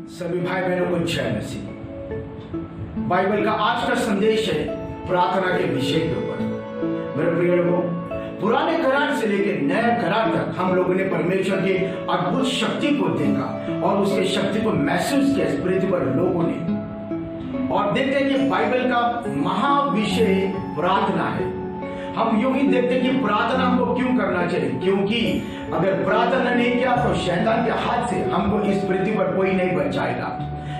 सभी भाई बहनों को जय मसीह। बाइबल का आज का संदेश है प्रार्थना के विषय के ऊपर। मेरे प्रिय लोगों, पुराने करार से लेकर नए करार तक हम लोगों ने परमेश्वर की अद्भुत शक्ति को देखा और उसके शक्ति को महसूस किया इस पृथ्वी पर लोगों ने। और देखते हैं कि बाइबल का महाविषय प्रार्थना है। हम यूं ही देखते हैं कि प्रार्थना हमको क्यों करना चाहिए, क्योंकि अगर प्रार्थना नहीं किया तो शैतान के हाथ से हमको इस पृथ्वी पर कोई नहीं बचाएगा।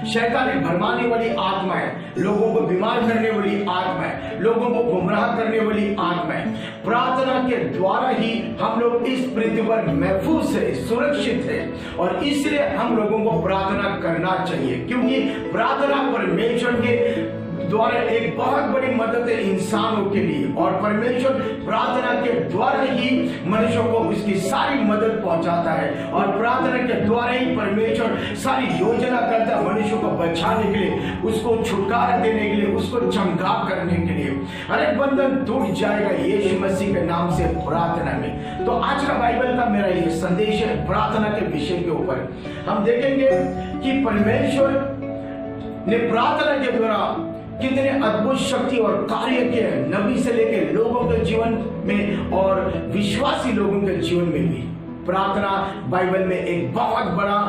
शैतान एक भरमाने वाली आत्मा है, लोगों को बीमार करने वाली आत्मा है, लोगों को गुमराह करने वाली आत्मा है। प्रार्थना के द्वारा ही हम लोग इस पृथ्वी पर महफूज है, सुरक्षित है, और इसलिए हम लोगों को प्रार्थना करना चाहिए, क्योंकि प्रार्थना परमेश्वर के द्वारा एक बहुत बड़ी मदद है इंसानों के लिए। और परमेश्वर प्रार्थना के द्वारा ही मनुष्यों को उसकी सारी मदद पहुंचाता है, और प्रार्थना के द्वारा ही परमेश्वर सारी योजना करता है मनुष्यों को बचाने के लिए, उसको छुटकारा देने के लिए, उसको चमगाव करने के लिए। हर एक बंधन टूट जाएगा यीशु मसीह के नाम से प्रार्थना में। तो आज का बाइबल का मेरा ये संदेश है प्रार्थना के विषय के ऊपर। हम देखेंगे कि परमेश्वर ने प्रार्थना के द्वारा कितने अद्भुत शक्ति और कार्य किए, नबी से लेकर लोगों के जीवन में और विश्वासी लोगों के जीवन में भी। प्रार्थना बाइबल में एक बहुत बड़ा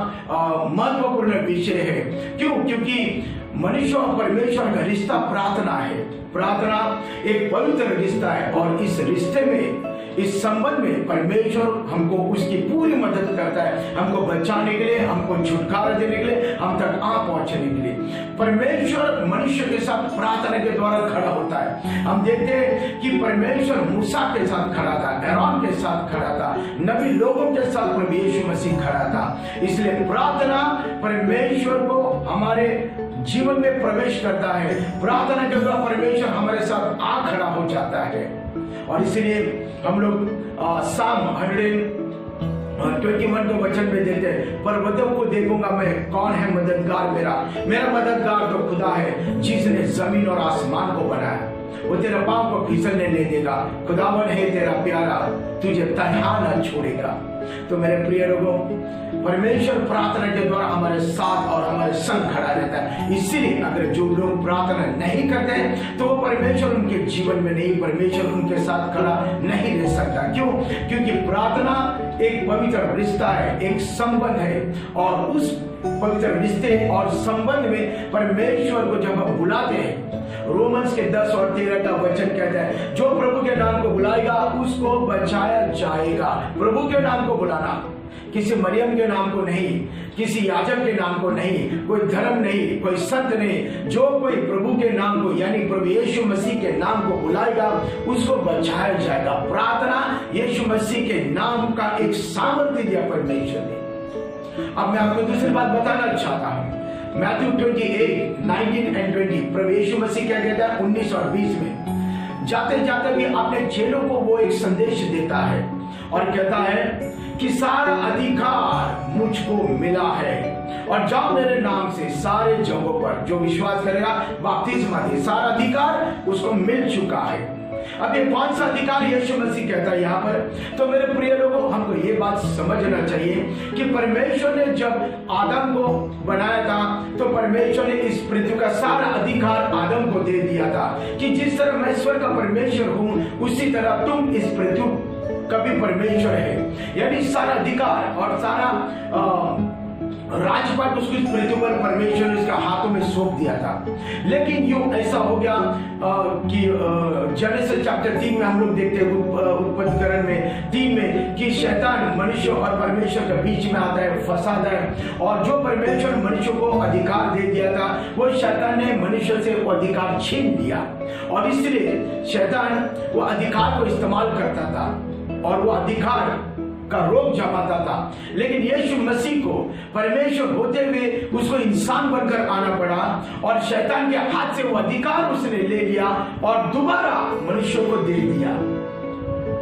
महत्वपूर्ण विषय है। क्यों? क्योंकि मनुष्य और परमेश्वर का रिश्ता प्रार्थना है। प्रार्थना एक पवित्र रिश्ता है, और इस रिश्ते में, इस संबंध में परमेश्वर हमको उसकी पूरी मदद करता है, हमको बचाने के लिए, हमको छुटकारा देने के लिए, हम तक आ पहुंचने के लिए। परमेश्वर मनुष्य के साथ प्रार्थना के द्वारा खड़ा होता है। हम देखते हैं कि परमेश्वर मूसा के साथ खड़ा था, एरोन के साथ खड़ा था, नबी लोगों के साथ प्रभु यीशु मसीह खड़ा था। इसलिए प्रार्थना परमेश्वर को हमारे जीवन में प्रवेश करता है। प्रार्थना के द्वारा परमेश्वर हमारे साथ आ खड़ा हो जाता है। और इसलिए हम लोग साम 121 को वचन में देते हैं, पर्वतों को देखूंगा मैं, कौन है मददगार मेरा? मेरा मददगार तो खुदा है जिसने जमीन और आसमान को बनाया। वो तेरा पांव को फिसलने नहीं देगा। खुदावन है तेरा प्यारा, तुझे तन्हा न छोड़ेगा। तो मेरे प्रिय लोगों, परमेश्वर प्रार्थना के द्वारा हमारे साथ और हमारे संग खड़ा रहता है। इसीलिए अगर जो लोग प्रार्थना नहीं करते हैं तो वो परमेश्वर उनके जीवन में नहीं, परमेश्वर उनके साथ खड़ा नहीं रह सकता। क्यों? क्योंकि प्रार्थना एक पवित्र रिश्ता है, एक संबंध है, और उस पवित्र रिश्ते और संबंध में परमेश्वर को जब हम बुलाते हैं, रोमन्स के 10 और 13 का वचन कहता है, जो प्रभु के नाम को बुलाएगा उसको बचाया जाएगा। प्रभु के नाम को बुलाना, किसी मरियम के नाम को नहीं, किसी याजक के नाम को नहीं, कोई धर्म नहीं, कोई संत नहीं, जो कोई प्रभु के नाम को यानी प्रभु यीशु मसीह के नाम को बुलाएगा उसको बचाया जाएगा। प्रार्थना यीशु मसीह के नाम का एक सामर्थ्य दिया परमेश्वर ने। अब मैं आपको दूसरी बात बताना चाहता हूँ। मैथ्यू 28, 19 and 20 प्रभु यीशु मसीह क्या कहता है 19 और 20 में? जाते जाते भी अपने चेलों को वो एक संदेश देता है और कहता है कि सारा अधिकार मुझको मिला है, और जाओ मेरे नाम से सारे जगहों पर जो विश्वास करेगा बपतिस्मा दे। सारा अधिकार उसको मिल चुका है। अब ये कौन सा अधिकार यीशु मसीह कहता है यहाँ पर? तो मेरे प्रिय लोगों, हमको ये बात समझना चाहिए कि परमेश्वर ने जब आदम को बनाया था तो परमेश्वर ने इस पृथ्वी का सारा अधिकार आदम को दे दिया था कि जिस तरह मैं ईश्वर का परमेश्वर हूँ उसी तरह तुम इस पृथ्वी का भी परमेश्वर है। यानी सारा अधिकार और सारा राजपाट उसको इस पृथ्वी पर परमेश्वर ने इसका हाथों में सौंप दिया था। लेकिन यूं ऐसा हो गया कि जेनेसिस चैप्टर 3 में हम लोग देखते हैं, उत्पत्तिकरण में 3 में, कि शैतान मनुष्य और परमेश्वर के बीच में आता है, फंसाता है, और जो परमेश्वर मनुष्य को अधिकार दे दिया था वो शैतान ने मनुष्य से वो अधिकार छीन लिया, और इसलिए शैतान वो अधिकार को इस्तेमाल करता था और वो अधिकार का रोग जमाता था। लेकिन यीशु मसीह को परमेश्वर होते हुए उसको इंसान बनकर आना पड़ा, और शैतान के हाथ से वो अधिकार उसने ले लिया और दोबारा मनुष्य को दे दिया।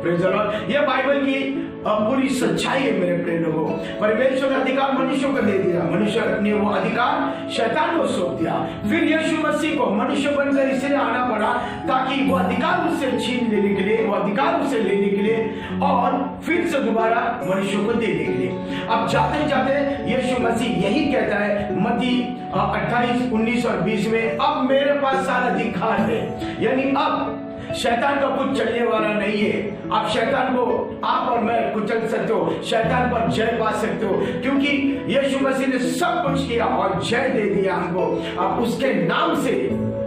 Praise the Lord. ये बाइबल की पूरी सच्चाई है मेरे प्रिय लोगों। परमेश्वर ने अधिकार मनुष्यों को दे दिया, मनुष्य ने वो अधिकार शैतान को सौंप दिया। फिर यीशु मसीह को मनुष्य बनकर इसलिए आना पड़ा ताकि वो अधिकार उससे छीन लेने के लिए, वो अधिकार उससे लेने के लिए और फिर से दोबारा मनुष्यों को देने के लिए। अब जाते जाते यीशु मसीह यही कहता है मत्ती 28, 19 और 20 में, अब मेरे पास सारा अधिकार है। यानी अब शैतान का कुछ चलने वाला नहीं है। आप शैतान को, आप और मैं कुचल सकते हो, शैतान पर जय पा सकते हो, क्योंकि यीशु मसीह ने सब कुछ किया और जय दे दिया हमको। अब उसके नाम से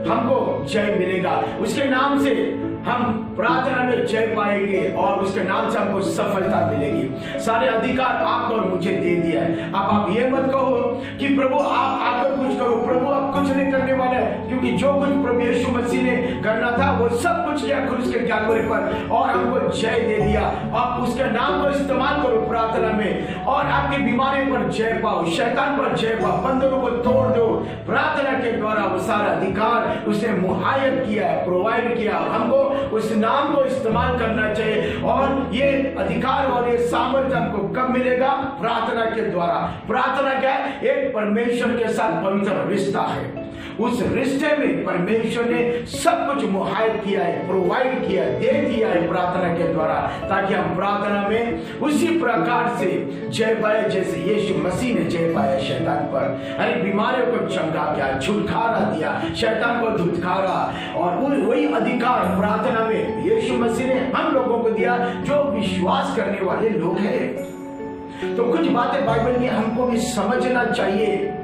हमको जय मिलेगा, उसके नाम से हम प्रार्थना में जय पाएंगे और उसके नाम से हमको सफलता मिलेगी। सारे अधिकार आपको और मुझे दे दिया है। अब आप ये मत कहो कि प्रभु आप आकर कुछ करो, प्रभु आप कुछ नहीं करने वाले, क्योंकि जो कुछ प्रभु यीशु मसीह ने करना था वो सब कुछ किया क्रूस के कैलवरी पर और हमको जय दे दिया। आप उसके नाम को इस्तेमाल करो प्रार्थना में और आपकी बीमारी पर जय पाओ, शैतान पर जय पाओ, बंधनों को तोड़ दो। प्रार्थना के द्वारा वो सारा अधिकार उसने मुहैया किया है, प्रोवाइड किया। हमको उस नाम को इस्तेमाल करना चाहिए और ये अधिकार और ये सामर्थ्य हमको कब मिलेगा? प्रार्थना के द्वारा। प्रार्थना क्या है? एक परमेश्वर के साथ पवित्र रिश्ता है। उस रिश्ते में परमेश्वर ने सब कुछ मुहैया किया है, प्रोवाइड किया, दे दिया है प्रार्थना के द्वारा, ताकि हम प्रार्थना में उसी प्रकार से जय पाए जैसे यीशु मसीह ने जय पाया शैतान पर। अरे बीमारियों को चंगा किया, छुटकारा दिया, शैतान को धुतकारा और वही अधिकार प्रार्थना में यीशु मसीह ने हम लोगों को दिया जो विश्वास करने वाले लोग हैं। तो कुछ बातें बाइबल में हमको भी समझना चाहिए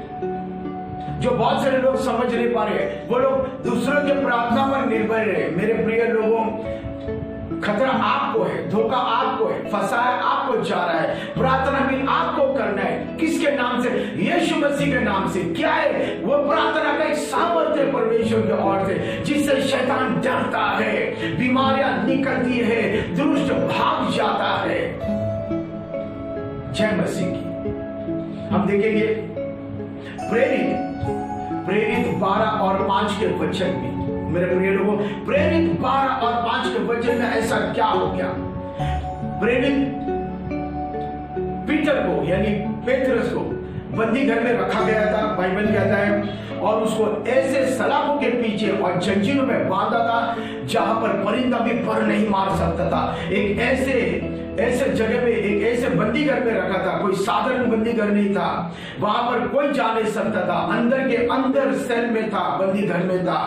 जो बहुत सारे लोग समझ नहीं पा रहे। वो लोग दूसरों के प्रार्थना पर निर्भर रहे। मेरे प्रिय लोगों, खतरा आपको है, धोखा आपको है, फंसाया आपको जा रहा है। प्रार्थना भी आपको करना है। किसके नाम से? यीशु मसीह के नाम से। क्या है वो? प्रार्थना का एक सामर्थ्य परमेश्वर के ओर से, जिससे शैतान डरता है, बीमारियां निकलती है, दुष्ट भाग जाता है। जय मसीह की। हम देखेंगे प्रेरित 12 और 5 के वचन में, मेरे प्रिय लोगों, प्रेरित 12 और 5 के वचन में ऐसा क्या हो गया? प्रेरित पीटर को यानी पेत्रस को बंदी घर में रखा गया था, बाइबल कहता है, और उसको ऐसे सलाखों के पीछे और जंजीरों में बांधा था जहां पर परिंदा भी पर नहीं मार सकता था। एक ऐसे जगह में, एक ऐसे बंदी घर में रखा था। कोई साधारण बंदी घर नहीं था, वहां पर कोई जा नहीं सकता था। अंदर के अंदर सेल में था, बंदी घर में था।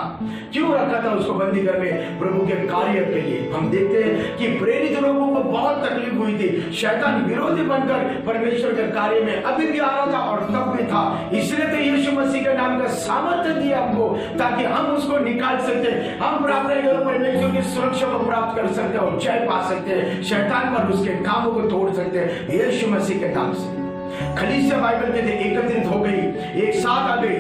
क्यों रखा था उसको बंदी घर में? प्रभु के कार्य के लिए। हम देखते हैं कि प्रेरित लोगों को बहुत तकलीफ हुई थी। शैतान विरोधी बनकर परमेश्वर के कार्य में अभी भी आ रहा था और तब भी था। इसलिए तो यीशु मसीह के नाम का सामर्थ्य दिया हमको, ताकि हम उसको निकाल सकते, हम प्रार्थना कर परमेश्वर की सुरक्षा को प्राप्त कर सकते और जय पा सकते हैं, शैतान पर उसके कामों को तोड़ सकते हैं यीशु मसीह के नाम से। कलीसिया बाइबल कहते एकत्रित हो गई, एक साथ आ गई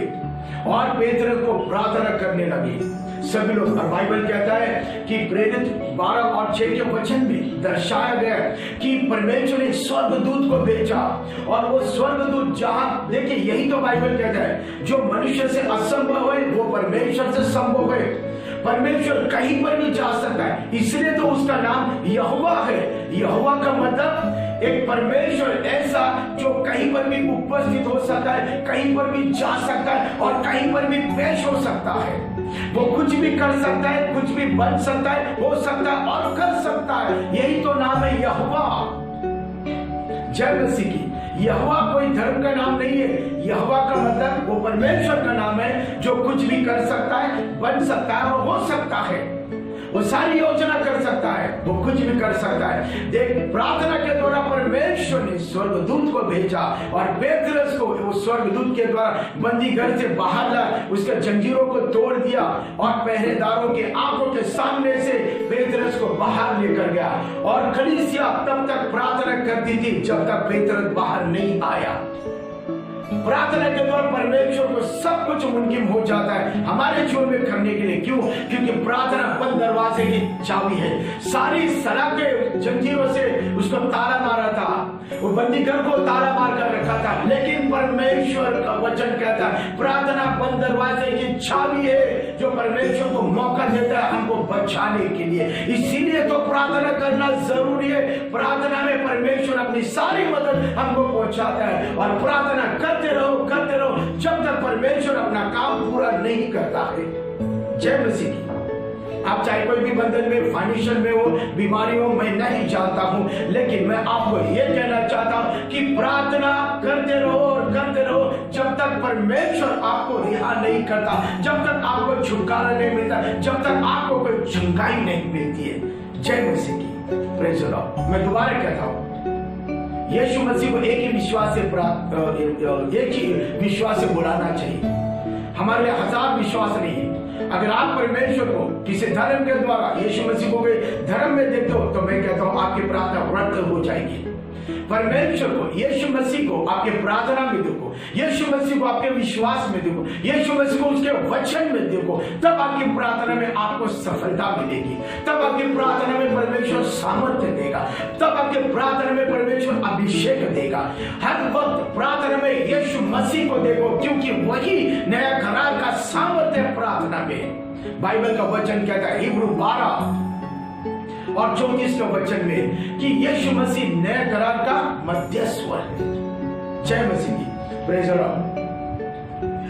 और पेत्रस को प्रार्थना करने लगी सभी लोग। और बाइबल कहता है कि प्रेरित 12 और 6 के वचन में दर्शाया गया कि परमेश्वर ने स्वर्गदूत को भेजा और वो स्वर्गदूत जहां, देखिए यही तो बाइबल कहता है, जो मनुष्य से असंभव है वो परमेश्वर से संभव है। परमेश्वर कहीं पर भी जा सकता है, इसलिए तो उसका नाम यहोवा है। यहोवा का मतलब एक परमेश्वर ऐसा जो कहीं पर भी उपस्थित हो सकता है, कहीं पर भी जा सकता है और कहीं पर भी पेश हो सकता है। वो कुछ भी कर सकता है, कुछ भी बन सकता है, हो सकता है और कर सकता है। यही तो नाम है यहोवा। जय मसीह की। यहोवा कोई धर्म का नाम नहीं है। यहोवा का मतलब वो परमेश्वर का नाम है जो कुछ भी कर सकता है, बन सकता है और हो सकता है। वो सारी योजना कर सकता है, वो कुछ भी कर सकता है। देख, प्रार्थना के द्वारा परमेश्वर ने स्वर्गदूत को भेजा और पेत्रस को वो स्वर्गदूत के द्वारा बंदी घर से बाहर ला, उसके जंजीरों को तोड़ दिया और पहरेदारों के आंखों के सामने से पेत्रस को बाहर लेकर गया। और कलीसिया तब तक प्रार्थना करती थी जब तक पेत्रस बाहर नहीं आया। प्रार्थना के द्वारा परमेश्वर को सब कुछ मुमकिन हो जाता है हमारे जीवन में करने के लिए। क्यों? क्योंकि प्रार्थना बंद दरवाजे की चाबी है। सारी सलाखें जंजीरों से उसको ताला मारा था, वो बंदी घर को ताला मार कर रखा था, लेकिन परमेश्वर वचन कहता है प्रार्थना बंद दरवाजे की चाबी है जो परमेश्वर को मौका देता है हमको बचाने के लिए। इसीलिए तो प्रार्थना करना जरूरी है। प्रार्थना में परमेश्वर अपनी सारी मदद हमको पहुंचाता है और प्रार्थना करते रहो जब तक परमेश्वर अपना काम पूरा नहीं करता है। जय मसीह की। आप चाहे कोई भी बंधन में, फाइनेंशियल में हो, बीमारी हो, मैं नहीं जानता हूं, लेकिन मैं आपको यह कहना चाहता हूं कि प्रार्थना करते रहो और करते रहो जब तक परमेश्वर आपको रिहा नहीं करता, जब तक आपको छुटकारा नहीं मिलता, जब तक आपको कोई चंगाई नहीं मिलती है। जय मसीह की। Praise the Lord. मैं दोबारा कहता हूं, यीशु मसीह को एक ही विश्वास से बुलाना चाहिए। हमारे लिए हजार विश्वास नहीं है। अगर आप परमेश्वर को किसी धर्म के द्वारा यीशु मसीह को धर्म में देखते हो तो मैं कहता हूं आपकी प्रार्थना व्यर्थ हो जाएगी। परमेश्वर को, यीशु मसीह को आपके प्रार्थना में देखो, यीशु मसीह को आपके विश्वास में देखो, यीशु मसीह को उसके वचन में देखो, तब आपकी प्रार्थना में आपको सफलता मिलेगी, तब आपकी प्रार्थना में परमेश्वर सामर्थ्य देगा, तब आपके प्रार्थना में परमेश्वर अभिषेक देगा। हर वक्त प्रार्थना में यीशु मसीह को देखो, क्योंकि वही नया करार का सामर्थ्य प्रार्थना में। बाइबल का वचन कहता है हिब्रू 12 और 34 के वचन में कि यीशु मसीह नए करार का मध्यस्वर है। जय मसीह की। Praise the Lord.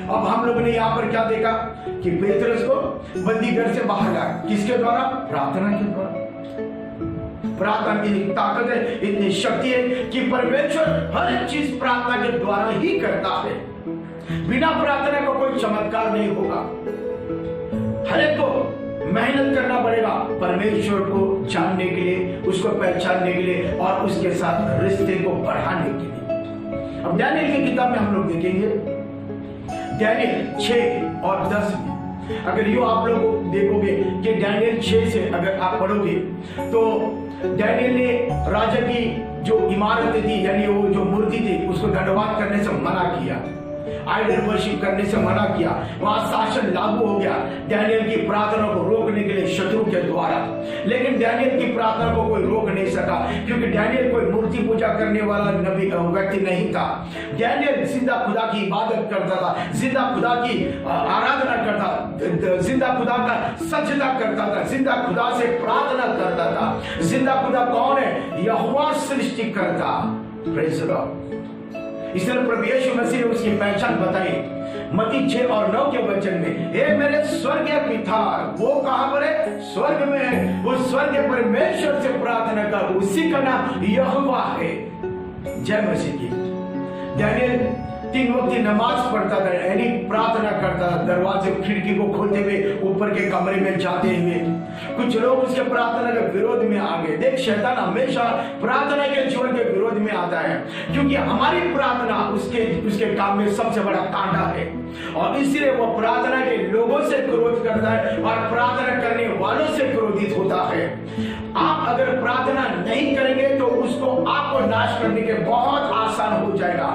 अब हम लोगों ने यहाँ पर क्या देखा कि पेतरस को बंदी घर से बाहर लाया, किसके द्वारा? प्रार्थना के द्वारा। प्रार्थना की ताकत है, इतनी शक्ति है कि परमेश्वर हर एक चीज प्रार्थना के द्वारा ही करता है। बिना प्रार्थना का कोई चमत्कार नहीं होगा। हर एक को मेहनत करना पड़ेगा परमेश्वर को जानने के लिए, उसको पहचानने के लिए और उसके साथ रिश्ते को बढ़ाने के लिए। अब डैनियल की किताब में हम लोग देखेंगे, डैनियल 6 और 10 में अगर यो आप लोग देखोगे कि डैनियल 6 से अगर आप पढ़ोगे तो डैनियल ने राजा की जो इमारतें थी, यानी वो जो मूर्ति थी, उसको दंडवात करने से मना किया, आइडल वर्शिप करने से मना किया। वहां शासन लागू हो गया डैनियल की प्रार्थना को रोकने के लिए शत्रु के द्वारा। लेकिन डैनियल की प्रार्थना को कोई रोक नहीं सका, क्योंकि डैनियल कोई मूर्ति पूजा करने वाला नबी व्यक्ति नहीं था। डैनियल जिंदा खुदा की इबादत करता था, जिंदा खुदा की आराधना करता, जिंदा खुदा का सजदा करता था, जिंदा खुदा से प्रार्थना करता था। जिंदा खुदा कौन है? यहोवा सृष्टिकर्ता। Praise the Lord. इसलिए प्रभु यीशु मसीह ने उसकी पहचान बताई मत्ती 6 और 9 के वचन में, हे मेरे स्वर्गीय पिता। वो कहां पर है? स्वर्ग में है। वो स्वर्गीय परमेश्वर से प्रार्थना कर, उसी का नाम यहोवा है। जय मसीह की। डैनियल 3 वक्त की नमाज पढ़ता था, यानी प्रार्थना करता था, दरवाजे खिड़की को खोलते हुए ऊपर के कमरे में जाते हुए। कुछ लोग उसके प्रार्थना के विरोध में आ गए। देख, शैतान हमेशा प्रार्थना के जीवन के विरोध में आता है, क्योंकि हमारी प्रार्थना उसके काम में सबसे बड़ा कांटा है, और इसलिए वो प्रार्थना के लोगों से क्रोध करता है और प्रार्थना करने वालों से क्रोधित होता है। आप अगर प्रार्थना नहीं करेंगे तो उसको आपको नाश करने के बहुत आसान हो जाएगा।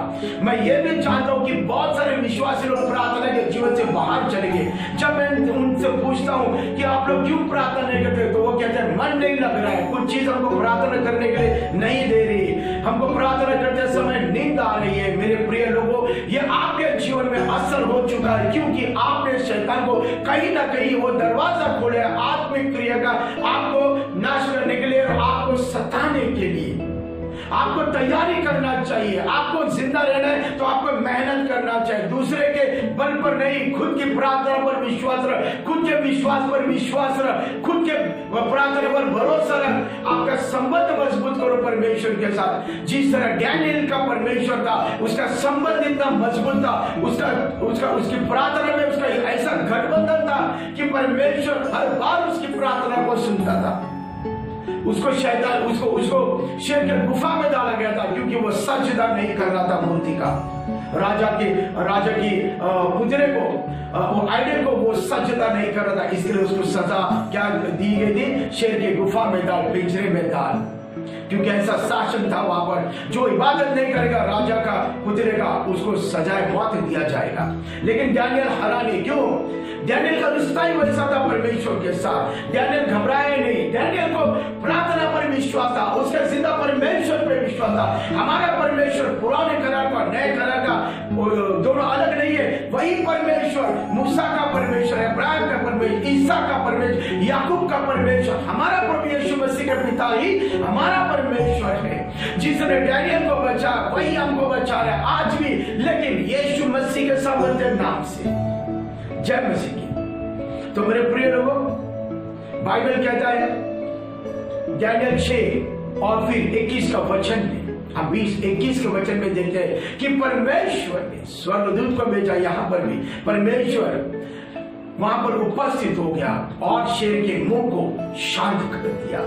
मैं ये भी जानता हूं कि बहुत सारे विश्वासी लोग प्रार्थना के जीवन से बाहर चले गए। जब मैं उनसे पूछता हूं कि आप लोग क्यों प्रार्थना नहीं करते, तो वो कहते हैं मन नहीं लग रहा है, कुछ चीज हमको प्रार्थना करने के लिए नहीं दे रही, हमको प्रार्थना करते समय नींद आ रही है। मेरे प्रिय लोगों, ये आपके जीवन में असर हो चुका है, क्योंकि आपने शैतान को कहीं ना कहीं वो दरवाजा खोले आत्मिक क्रिया का, आपको नाश करने के लिए, आपको सताने के लिए। आपको तैयारी करना चाहिए। आपको जिंदा रहना है तो आपको मेहनत करना चाहिए, दूसरे के बल पर नहीं, खुद की प्रार्थना पर विश्वास रख, खुद के विश्वास पर विश्वास रख, खुद के प्रार्थना पर भरोसा रख। आपका संबंध मजबूत करो परमेश्वर के साथ। जिस तरह डैनियल का परमेश्वर था, उसका संबंध इतना मजबूत था, उसकी प्रार्थना में उसका ऐसा गठबंधन था कि परमेश्वर हर बार उसकी प्रार्थना को सुनता था। उसको शैतान उसको शेर के गुफा में डाला गया था, क्योंकि वो सजदा नहीं कर रहा था मूर्ति का। राजा की पुतले को, वो आइडल को वो सजदा नहीं कर रहा था, इसलिए उसको सजा क्या दी गई थी? शेर की गुफा में डाल, पिंजरे में डाल, क्योंकि ऐसा शासन था वहां पर। जो इबादत नहीं करेगा राजा का पुतले का, उसको सजाए मौत दिया जाएगा। लेकिन डैनियल हरा नहीं। क्यों? डैनियल का रिश्ता ही वैसा था परमेश्वर के साथ। डैनियल घबराए नहीं, डैनियल को प्रार्थना पर विश्वास था, उसका जिंदा परमेश्वर पर विश्वास था। हमारा परमेश्वर पुराने करार का, नए करार का दोनों अलग नहीं है। वही परमेश्वर, मूसा का परमेश्वर, इब्राहिम का परमेश्वर, ईसा का परमेश्वर, याकूब का परमेश्वर, हमारा प्रभु यीशु मसीह का पिता ही हमारा परमेश्वर है। जिसने डैनियल को बचा वही हमको बचा रहा है आज भी, लेकिन यीशु मसीह के सामर्थ्य नाम से। जय मसीह की। तो मेरे प्रिय लोगों, बाइबल कहता है डैनियल 6 और फिर 21 का वचन में, हम 20-21 के वचन में देखते हैं कि परमेश्वर ने स्वर्गदूत को भेजा। यहां पर भी परमेश्वर वहां पर उपस्थित हो गया और शेर के मुंह को शांत कर दिया।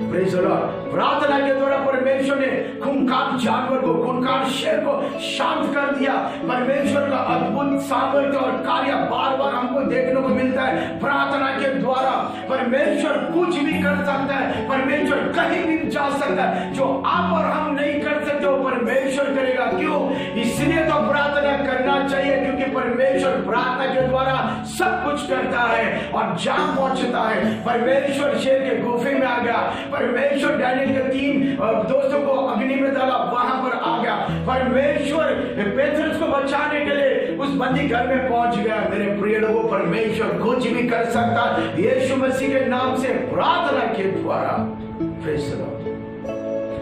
Praise the Lord. प्रार्थना के द्वारा परमेश्वर ने खूंखार जानवर को, खूंखार शेर को शांत कर दिया। परमेश्वर का अद्भुत सामर्थ्य और कार्य बार बार हमको देखने को मिलता है। प्रार्थना के द्वारा परमेश्वर कुछ भी कर सकता है, परमेश्वर कहीं भी जा सकता है। जो आप और हम नहीं कर सकते वो परमेश्वर करेगा। क्यों? इसलिए तो प्रार्थना करना चाहिए, क्योंकि परमेश्वर प्रार्थना के द्वारा सब कुछ करता है और जहां पहुंचता है। परमेश्वर शेर के गुफे में आ गया, परमेश्वर डैनियल के 3 दोस्तों को अग्नि में डाला, वहां पर आ गया। परमेश्वर पेत्रस को बचाने के लिए उस बंदी घर में पहुंच गया। मेरे प्रिय लोगों, परमेश्वर कुछ भी कर सकता है यीशु मसीह के नाम से, प्रार्थना के द्वारा। Praise the Lord.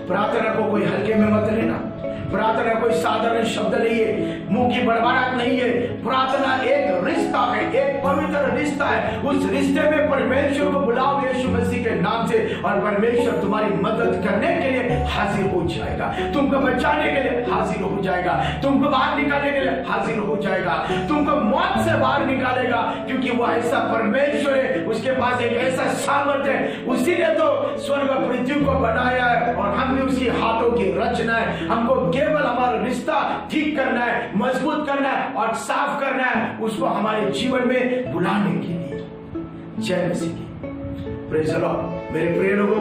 प्रार्थना को कोई हल्के में मत लेना। प्रार्थना कोई साधारण शब्द नहीं है, मुंह की बड़बड़ाहट नहीं है। प्रार्थना एक रिश्ता है, एक पवित्र रिश्ता है। उस रिश्ते में परमेश्वर को बुलाओ यीशु मसीह के नाम से और परमेश्वर तुम्हारी मदद करने के लिए हाजिर हो जाएगा, तुमको बचाने के लिए हाजिर हो जाएगा, तुमको बाहर निकालने के लिए हाजिर हो जाएगा, तुमको मौत से बाहर निकालेगा, क्योंकि वो ऐसा परमेश्वर है। उसके पास एक ऐसा सामर्थ्य है। उसी ने तो स्वर्ग पृथ्वी को बनाया है और हम भी उसकी हाथों की रचना है। हमको केवल हमारा रिश्ता ठीक करना है, मजबूत करना है और साफ करना है, उसको हमारे जीवन में बुलाने के लिए। जय मसीह की। Praise the Lord. मेरे प्रिय लोगों,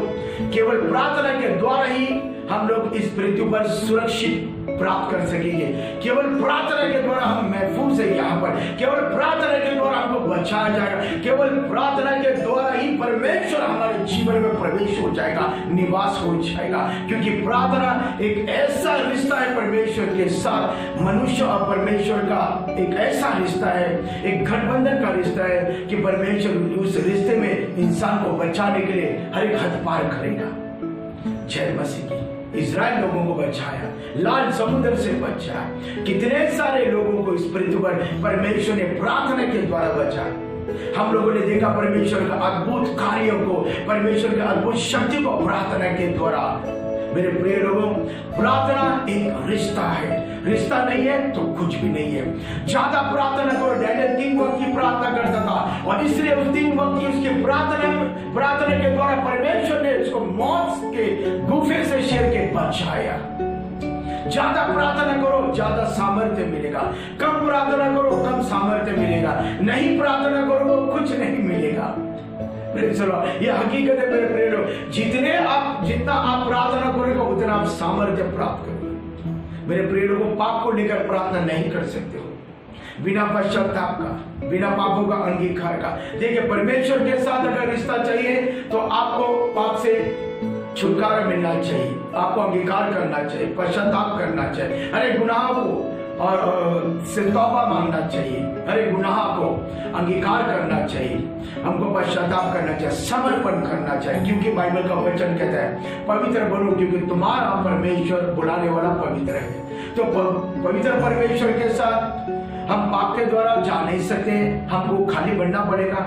केवल प्रार्थना के द्वारा ही हम लोग इस पृथ्वी पर सुरक्षित प्राप्त कर सकेंगे। केवल प्रार्थना के द्वारा हम महफूज है यहाँ पर। केवल प्रार्थना के द्वारा हमको बचाया जाएगा। केवल प्रार्थना के द्वारा ही परमेश्वर हमारे जीवन में प्रवेश हो जाएगा, निवास हो जाएगा। क्योंकि प्रार्थना एक ऐसा रिश्ता है परमेश्वर के साथ, मनुष्य और परमेश्वर का एक ऐसा रिश्ता है, एक गठबंधन का रिश्ता है कि परमेश्वर उस रिश्ते में इंसान को बचाने के लिए हर एक हद पार करेगा। जय मसीह की। इजराइल लोगों को बचाया, लाल समुद्र से बचाया। कितने सारे लोगों को इस पृथ्वी पर परमेश्वर ने प्रार्थना के द्वारा बचाया। हम लोगों ने देखा परमेश्वर का अद्भुत कार्यों को, परमेश्वर का अद्भुत शक्ति को प्रार्थना के द्वारा। मेरे प्रिय लोगों, प्रार्थना एक रिश्ता है। रिश्ता नहीं है तो कुछ भी नहीं है। ज्यादा प्रार्थना करो। डैनियल 3 वक्त की प्रार्थना करता था और इसलिए उस 3 वक्त की उसकी प्रार्थना के द्वारा परमेश्वर ने उसको मौत के गुफे से शेर के बचाया। ज्यादा प्रार्थना करो, ज्यादा सामर्थ्य मिलेगा। कम प्रार्थना करो, कम सामर्थ्य मिलेगा। नहीं प्रार्थना करो, कुछ नहीं मिलेगा। ये हकीकत है मेरे प्रिय लोग। जितना आप प्रार्थना करोगे उतना आप सामर्थ्य प्राप्त करोगे। मेरे प्रिय लोगों, पाप को लेकर प्रार्थना नहीं कर सकते हो बिना पश्चाताप का, बिना पापों का अंगीकार का। देखिए, परमेश्वर के साथ अगर रिश्ता चाहिए तो आपको पाप से छुटकारा मिलना चाहिए, आपको अंगीकार करना चाहिए, पश्चाताप करना चाहिए, अरे गुनाह को और से तौबा मांगना चाहिए, अरे गुनाह को अंगीकार करना चाहिए, हमको पश्चाताप करना चाहिए, समर्पण करना चाहिए। क्योंकि बाइबल का वचन कहता है पवित्र बनो क्योंकि तुम्हारा परमेश्वर बुलाने वाला पवित्र है। तो पवित्र परमेश्वर के साथ हम पाप के द्वारा जा नहीं सकते, हमको खाली बनना पड़ेगा।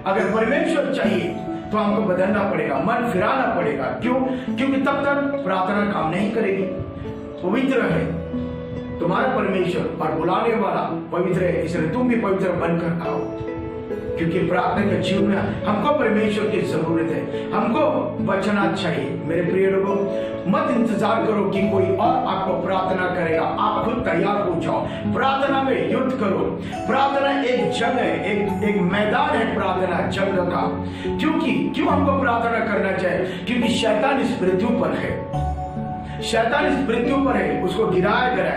अगर परमेश्वर चाहिए तो हमको बदलना पड़ेगा, मन फिराना पड़ेगा। क्यों? क्योंकि तब तक प्रार्थना काम नहीं करेगी। पवित्र है तुम्हारा परमेश्वर और बुलाने वाला पवित्र है, इसलिए तुम भी पवित्र बनकर आओ। क्योंकि प्रार्थना के जीवन में हमको परमेश्वर की जरूरत है, हमको बचना चाहिए। मेरे प्रिय लोगों, मत इंतजार करो कि कोई और आपको प्रार्थना करेगा, आप खुद तैयार हो जाओ। प्रार्थना में युद्ध करो। प्रार्थना एक जंग है, एक मैदान है प्रार्थना जंग का। क्यों हमको प्रार्थना करना चाहिए? क्योंकि शैतान इस पृथ्वी पर है। शैतान इस पृथ्वी पर है, उसको गिराया गया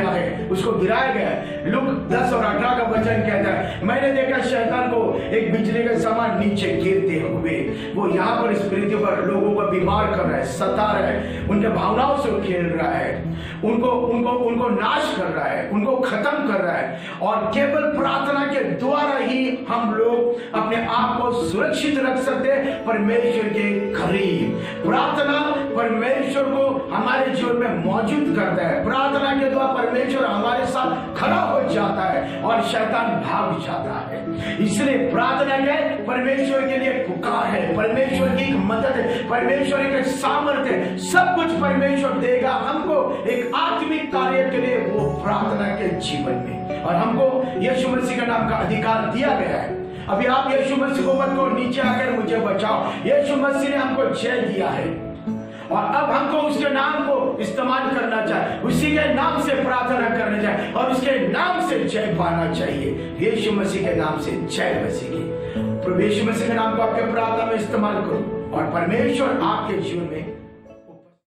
है, उसको गिराया गया है। लूक 10 और 18 का वचन कहता है, मैंने देखा शैतान को एक बिजली के समान नीचे गिरते हुए। वो यहाँ पर इस पृथ्वी पर लोगों को बीमार कर रहा है, सता रहा है, उनके भावनाओं से खेल रहा है, उनको नाश कर रहा है, उनको खत्म कर रहा है। और केवल प्रार्थना के द्वारा ही हम लोग अपने आप को सुरक्षित रख सकते हैं परमेश्वर के करीब। प्रार्थना परमेश्वर को हमारे जीवन में मौजूद करता है। प्रार्थना के द्वारा परमेश्वर हमारे साथ खड़ा हो जाता है और शैतान भाग जाता है। इसलिए प्रार्थना क्या है? परमेश्वर के लिए पुकार है, परमेश्वर की एक मदद है, परमेश्वर एक सामर्थ्य है। सब कुछ परमेश्वर देगा हमको एक आत्मिक कार्य के लिए, वो प्रार्थना के जीवन में। और हमको यीशु मसीह के नाम का अधिकार दिया गया है। अभी आप यीशु मसीह को मत को नीचे आकर मुझे बचाओ, यीशु मसीह ने हमको जय दिया है और अब हमको उसके नाम को इस्तेमाल करना चाहिए, उसी के नाम से प्रार्थना करना चाहिए और उसके नाम से जय पाना चाहिए। यीशु मसीह के नाम से जय मसीह की। प्रभु यीशु मसीह के नाम को आपके प्रार्थना में इस्तेमाल करो और परमेश्वर आपके जीवन में